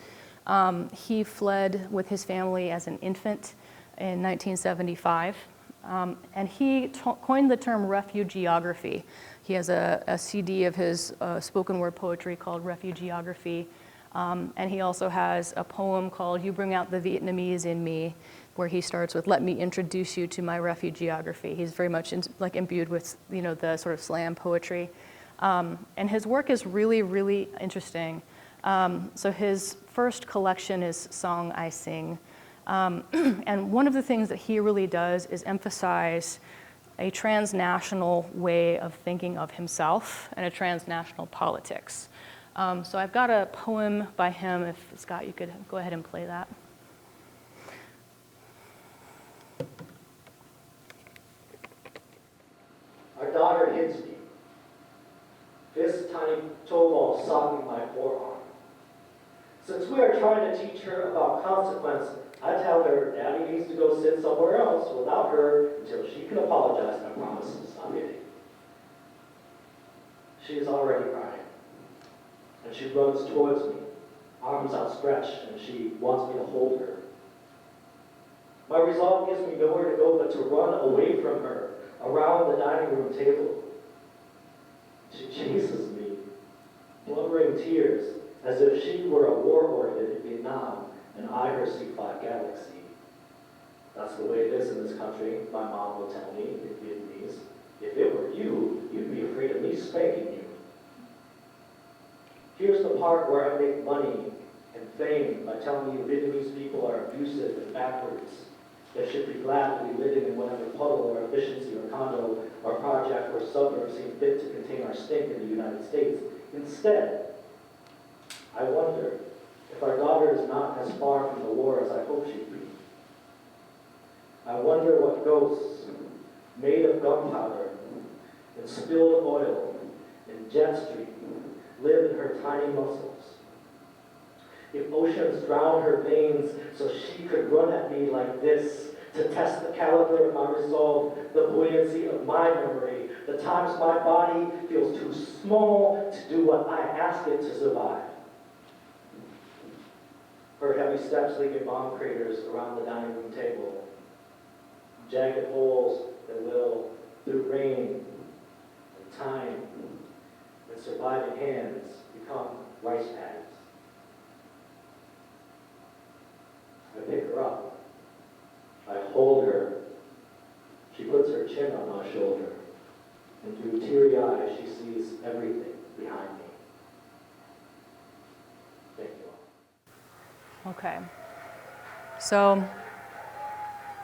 He fled with his family as an infant in 1975, and he coined the term refugeography. He has a CD of his spoken word poetry called Refugieography, and he also has a poem called You Bring Out the Vietnamese in Me, where he starts with, let me introduce you to my refugeography. He's very much imbued with the sort of slam poetry. And his work is really, really interesting. So his first collection is Song I Sing. And one of the things that he really does is emphasize a transnational way of thinking of himself and a transnational politics. So I've got a poem by him. If Scott, you could go ahead and play that. Our daughter hits me. This tiny toe ball socked my forearm. Since we are trying to teach her about consequence, I tell her Daddy needs to go sit somewhere else without her until she can apologize and promise to stop hitting. She is already crying, and she runs towards me, arms outstretched, and she wants me to hold her. My resolve gives me nowhere to go but to run away from her, around the dining room table. She chases me, blubbering tears, as if she were a war orphan in Vietnam and I her C5 galaxy. That's the way it is in this country, my mom will tell me in Vietnamese. If it were you, you'd be afraid of me spanking you. Here's the part where I make money and fame by telling you Vietnamese people are abusive and backwards. They should be glad to be living in whatever puddle or efficiency or condo or project or suburb seem fit to contain our stink in the United States. Instead, I wonder if our daughter is not as far from the war as I hope she'd be. I wonder what ghosts made of gunpowder and spilled oil and jet stream live in her tiny muscles. If oceans drown her veins so she could run at me like this to test the caliber of my resolve, the buoyancy of my memory, The times my body feels too small to do what I ask it to survive. Heard heavy steps leaving bomb craters around the dining room table. Jagged holes that will, through rain and time and surviving hands, become rice paddies. I pick her up. I hold her. She puts her chin on my shoulder, and through teary eyes she sees everything behind me. Thank you all. Okay. So,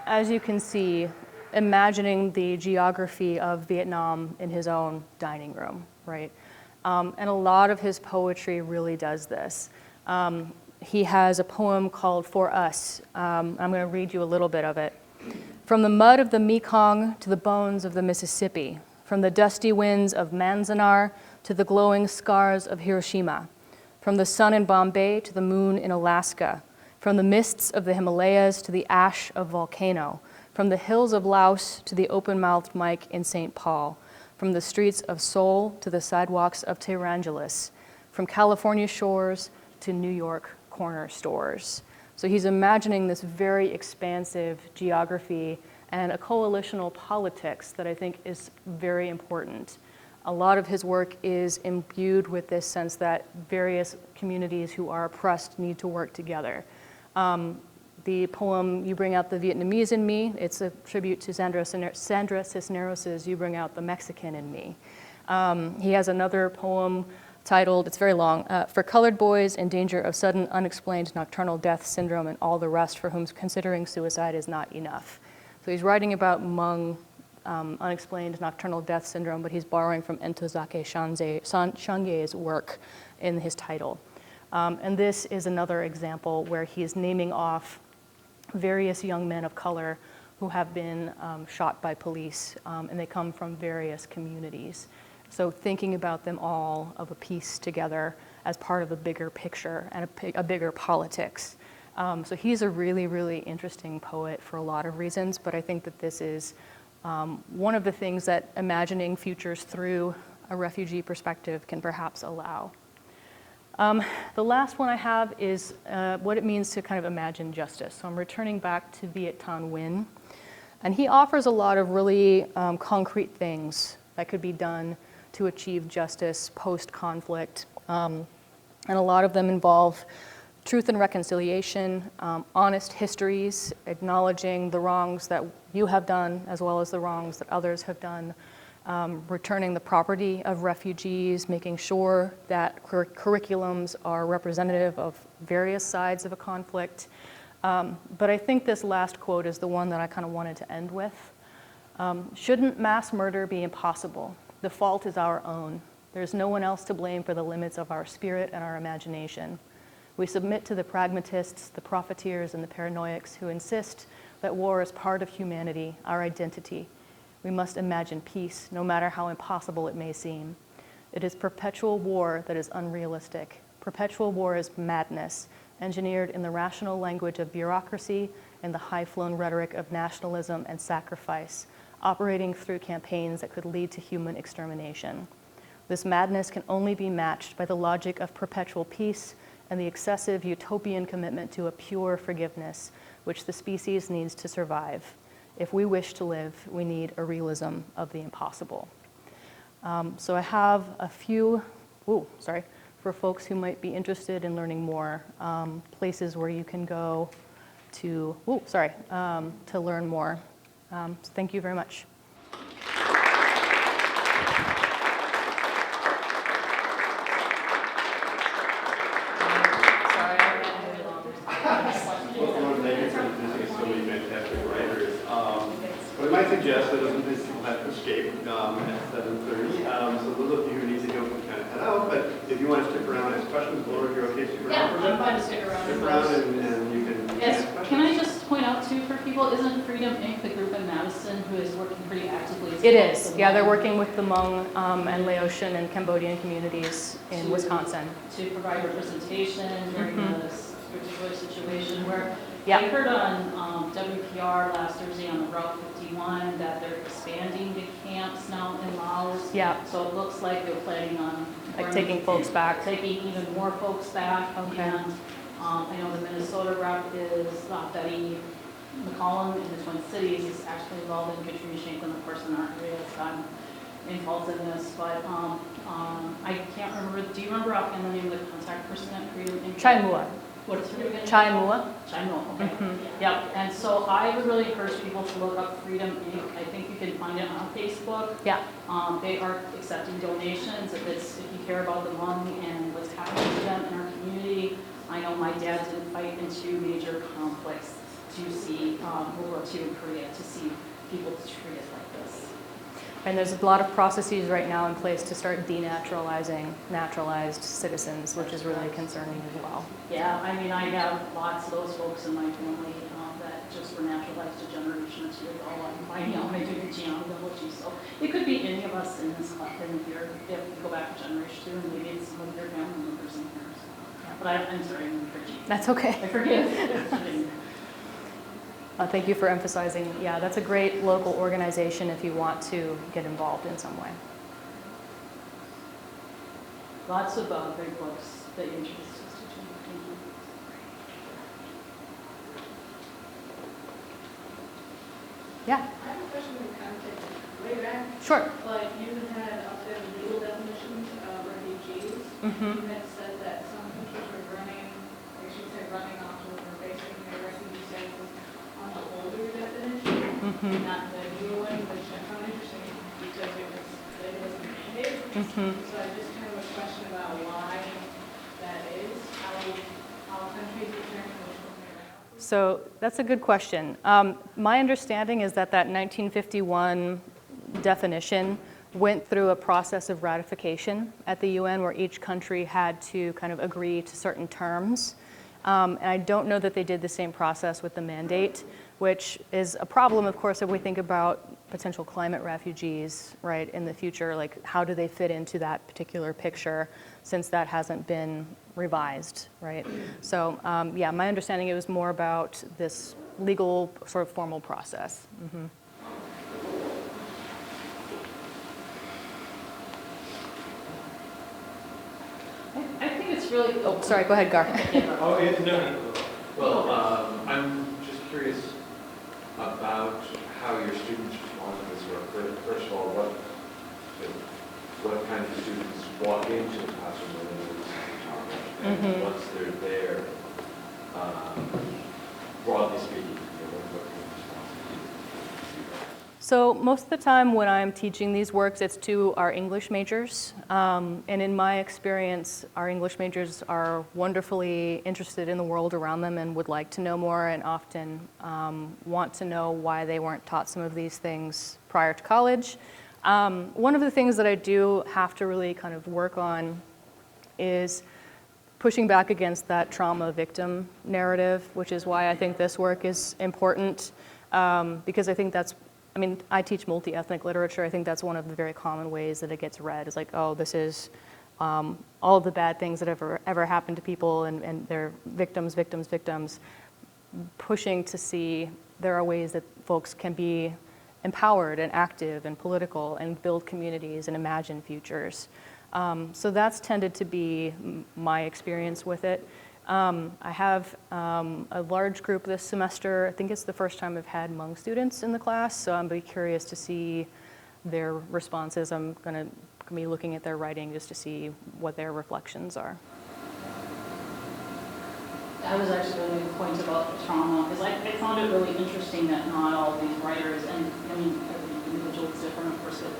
as you can see, imagining the geography of Vietnam in his own dining room, right? And a lot of his poetry really does this. He has a poem called For Us. I'm going to read you a little bit of it. From the mud of the Mekong to the bones of the Mississippi, from the dusty winds of Manzanar to the glowing scars of Hiroshima, from the sun in Bombay to the moon in Alaska, from the mists of the Himalayas to the ash of volcano, from the hills of Laos to the open-mouthed mic in St. Paul, from the streets of Seoul to the sidewalks of Tehrangeles, from California shores to New York corner stores. So he's imagining this very expansive geography and a coalitional politics that I think is very important. A lot of his work is imbued with this sense that various communities who are oppressed need to work together. The poem, You Bring Out the Vietnamese in Me, it's a tribute to Sandra Cisneros' You Bring Out the Mexican in Me. He has another poem titled, it's very long, For Colored Boys in Danger of Sudden Unexplained Nocturnal Death Syndrome and All the Rest for Whom Considering Suicide is Not Enough. So he's writing about Hmong unexplained nocturnal death syndrome, but he's borrowing from Ntozake Shange's work in his title. And this is another example where he is naming off various young men of color who have been shot by police, and they come from various communities. So thinking about them all of a piece together as part of a bigger picture and a bigger politics. So he's a really, really interesting poet for a lot of reasons, but I think that this is one of the things that imagining futures through a refugee perspective can perhaps allow. The last one I have is what it means to kind of imagine justice. So I'm returning back to Viet Thanh Nguyen, and he offers a lot of really concrete things that could be done to achieve justice post-conflict. And a lot of them involve truth and reconciliation, honest histories, acknowledging the wrongs that you have done as well as the wrongs that others have done, returning the property of refugees, making sure that curriculums are representative of various sides of a conflict. But I think this last quote is the one that I kind of wanted to end with. Shouldn't mass murder be impossible? The fault is our own. There's no one else to blame for the limits of our spirit and our imagination. We submit to the pragmatists, the profiteers, and the paranoics who insist that war is part of humanity, our identity. We must imagine peace, no matter how impossible it may seem. It is perpetual war that is unrealistic. Perpetual war is madness, engineered in the rational language of bureaucracy and the high-flown rhetoric of nationalism and sacrifice, operating through campaigns that could lead to human extermination. This madness can only be matched by the logic of perpetual peace and the excessive utopian commitment to a pure forgiveness, which the species needs to survive. If we wish to live, we need a realism of the impossible. So I have a few, for folks who might be interested in learning more, places where you can go to, to learn more. So thank you very much. What I might suggest, so those people have to escape at 7:30. So those of you who need to go can kind of head out. But if you want to stick around and ask questions, Laura, if you're okay, stick around for a bit. I'm fine to stick around. Stick around and you can Yes. ask questions. Can I just point out too for people, isn't Freedom Inc. the group in Madison who is working pretty actively? It is. Yeah, they're working with the Hmong and Laotian and Cambodian communities in Wisconsin. To provide representation during this particular situation where Yeah. I heard on WPR last Thursday on the Route 51 that they're expanding the camps now in Laos. Yeah. So it looks like they're planning on Like taking folks back. taking even more folks back. Okay. And I know the Minnesota rep is Betty McCollum in the Twin Cities is actually involved in Katrina Shanklin, of course, in our area. So I'm involved in this, but I can't remember. Do you remember offhand the name of the contact person that created it? Chai Mua. What is her name again? Chai Mua. Chai Mua, okay. Mhm. Yep, and so I would really encourage people to look up Freedom Inc. I think you can find it on Facebook. Yeah. They are accepting donations if you care about the money and what's happening to them in our community. I know my dad didn't fight in two major conflicts to see World War II in Korea, to see people treated like this. And there's a lot of processes right now in place to start denaturalizing naturalized citizens, which is really concerning as well. Yeah, I mean, I have lots of those folks in my family that just were naturalized a generation or two ago. I'm finding out when I do the genealogy. So it could be any of us in this in here if we go back a generation or two, and maybe it's some of their family members in here. So. Yeah. But I'm sorry, I'm preaching. That's okay. I forgive. Thank you for emphasizing. Yeah, that's a great local organization if you want to get involved in some way. Lots of great books that you introduced us to. Thank you. Yeah, I have a question that kind of takes way back. sure. Like you had up there the legal definitions of refugees. Mm-hmm. You had said that some countries were running, I should say running off or basing their refugee status on the older definition, Mm-hmm. not the newer one, which I found interesting because it wasn't made. Mm-hmm. So I just kind of a question about why that is, how countries determine which one they're out. So that's a good question. My understanding is that 1951 definition went through a process of ratification at the UN where each country had to kind of agree to certain terms. And I don't know that they did the same process with the mandate, which is a problem, of course, if we think about potential climate refugees, right, in the future. Like, how do they fit into that particular picture since that hasn't been revised, right? So, yeah, my understanding it was more about this legal sort of formal process. Mm-hmm. I think it's really. Oh, sorry, go ahead, Gar. Oh, yeah, no. Well, I'm just curious about how your students respond to this work. First of all, what kind of students walk into the classroom when they listen to talk, and once they're there, broadly speaking, what kind of responses do you see? So most of the time when I'm teaching these works, it's to our English majors. And in my experience, our English majors are wonderfully interested in the world around them and would like to know more and often want to know why they weren't taught some of these things prior to college. One of the things that I do have to really kind of work on is pushing back against that trauma victim narrative, which is why I think this work is important, because I think I mean, I teach multi-ethnic literature. I think that's one of the very common ways that it gets read is like, oh, this is all of the bad things that ever happened to people and they're victims. Pushing to see there are ways that folks can be empowered and active and political and build communities and imagine futures. So that's tended to be my experience with it. I have a large group this semester. I think it's the first time I've had Hmong students in the class, so I'm very curious to see their responses. I'm going to be looking at their writing just to see what their reflections are. I was actually going to make a point about the trauma, because I found it really interesting that not all of these writers, and I mean, every individual is different, of course, but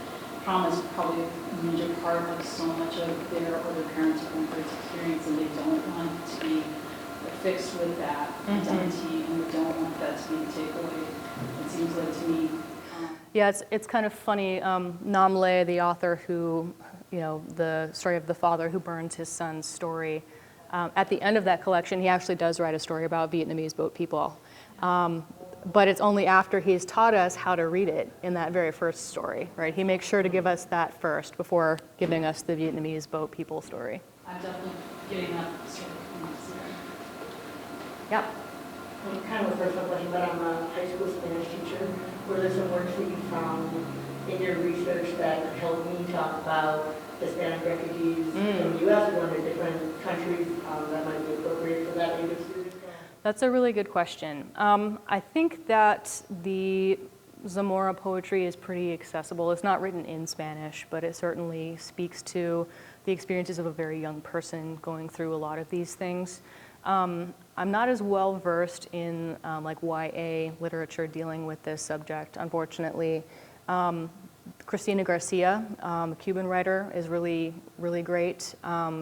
trauma is probably a major part of so much of their or their parents' or grandparents' experience, and they don't want to be fixed with that identity, and they don't want that to be the takeaway. It seems like to me. Yeah, it's kind of funny. Nam Le, the author who, the story of the father who burns his son's story, at the end of that collection, he actually does write a story about Vietnamese boat people. But it's only after he's taught us how to read it in that very first story, right? He makes sure to give us that first before giving us the Vietnamese boat people story. I'm definitely getting that sort of. Yep. kind of a personal question, but I'm a high school Spanish teacher. Were there some works that you found in your research that helped me talk about Hispanic refugees from the U.S. or going to different countries that might be appropriate for that age of students? That's a really good question. I think that the Zamora poetry is pretty accessible. It's not written in Spanish, but it certainly speaks to the experiences of a very young person going through a lot of these things. I'm not as well versed in like YA literature dealing with this subject, unfortunately. Cristina Garcia, a Cuban writer, is really, really great.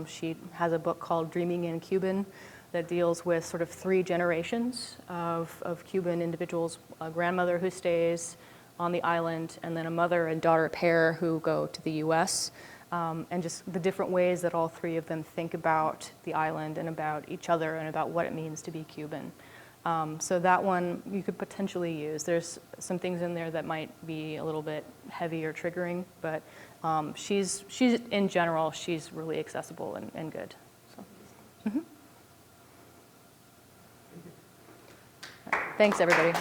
She has a book called Dreaming in Cuban that deals with sort of 3 generations of Cuban individuals, a grandmother who stays on the island, and then a mother and daughter pair who go to the US, and just the different ways that all 3 of them think about the island and about each other and about what it means to be Cuban. So that one you could potentially use. There's some things in there that might be a little bit heavy or triggering, but she's in general, she's really accessible and good. So. Mm-hmm. Thanks, everybody.